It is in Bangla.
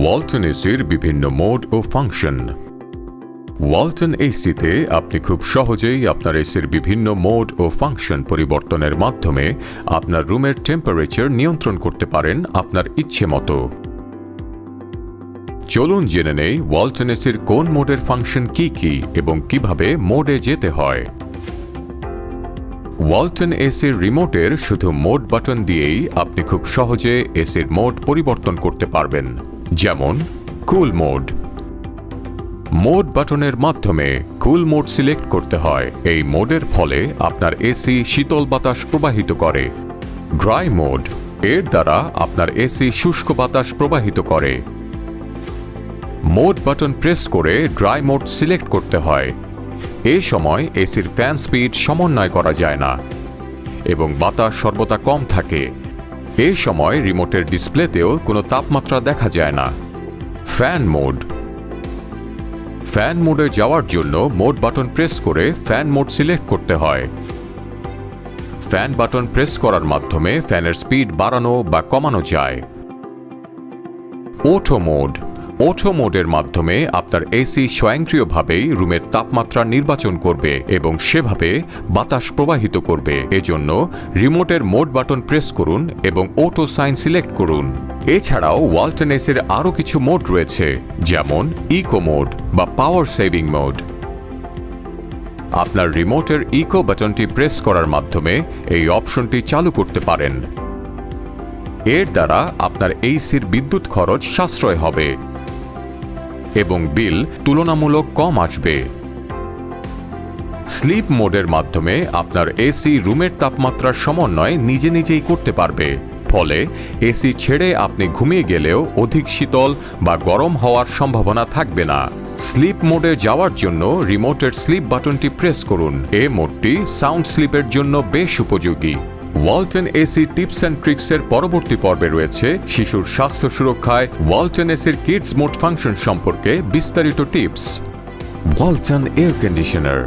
ওয়ালটন এসির বিভিন্ন মোড ও ফাংশন। ওয়ালটন এসিতে আপনি খুব সহজেই আপনার এসির বিভিন্ন মোড ও ফাংশন পরিবর্তনের মাধ্যমে আপনার রুমের টেম্পারেচার নিয়ন্ত্রণ করতে পারেন আপনার ইচ্ছে মতো। চলুন জেনে নেই ওয়ালটন এসির কোন মোডের ফাংশন কি এবং কিভাবে মোডে যেতে হয়। ওয়ালটন এসির রিমোটের শুধু মোড বাটন দিয়েই আপনি খুব সহজে এসির মোড পরিবর্তন করতে পারবেন, যেমন কুল মোড। মোড বাটনের মাধ্যমে কুল মোড সিলেক্ট করতে হয়। এই মোডের ফলে আপনার এসি শীতল বাতাস প্রবাহিত করে। ড্রাই মোড, এর দ্বারা আপনার এসি শুষ্ক বাতাস প্রবাহিত করে। মোড বাটন প্রেস করে ড্রাই মোড সিলেক্ট করতে হয়। এই সময় এসির ফ্যান স্পিড সমন্বয় করা যায় না এবং বাতাস সর্বদা কম থাকে। এই সময় রিমোটের ডিসপ্লেতেও কোনো তাপমাত্রা দেখা যায় না। ফ্যান মোড, ফ্যান মোডে যাওয়ার জন্য মোড বাটন প্রেস করে ফ্যান মোড সিলেক্ট করতে হয়। ফ্যান বাটন প্রেস করার মাধ্যমে ফ্যানের স্পিড বাড়ানো বা কমানো যায়। অটো মোড, অটো মোডের মাধ্যমে আপনার এসি স্বয়ংক্রিয়ভাবেই রুমের তাপমাত্রা নির্বাচন করবে এবং সেভাবে বাতাস প্রবাহিত করবে। এজন্য রিমোটের মোড বাটন প্রেস করুন এবং অটো সাইন সিলেক্ট করুন। এছাড়াও ওয়ালটন এসির আরও কিছু মোড রয়েছে, যেমন ইকো মোড বা পাওয়ার সেভিং মোড। আপনার রিমোটের ইকো বাটনটি প্রেস করার মাধ্যমে এই অপশনটি চালু করতে পারেন। এর দ্বারা আপনার এসির বিদ্যুৎ খরচ সাশ্রয় হবে এবং বিল তুলনামূলক কম আসবে। স্লিপ মোডের মাধ্যমে আপনার এসি রুমের তাপমাত্রার সমন্বয় নিজেই করতে পারবে। ফলে এসি ছেড়ে আপনি ঘুমিয়ে গেলেও অধিক শীতল বা গরম হওয়ার সম্ভাবনা থাকবে না। স্লিপ মোডে যাওয়ার জন্য রিমোটের স্লিপ বাটনটি প্রেস করুন। এই মোডটি সাউন্ড স্লিপের জন্য বেশ উপযোগী। ওয়ালটন এসি টিপস অ্যান্ড ট্রিক্সের পরবর্তী পর্বে রয়েছে শিশুর স্বাস্থ্য সুরক্ষায় ওয়ালটন এসির কিডস মোড ফাংশন সম্পর্কে বিস্তারিত টিপস। Walton air conditioner.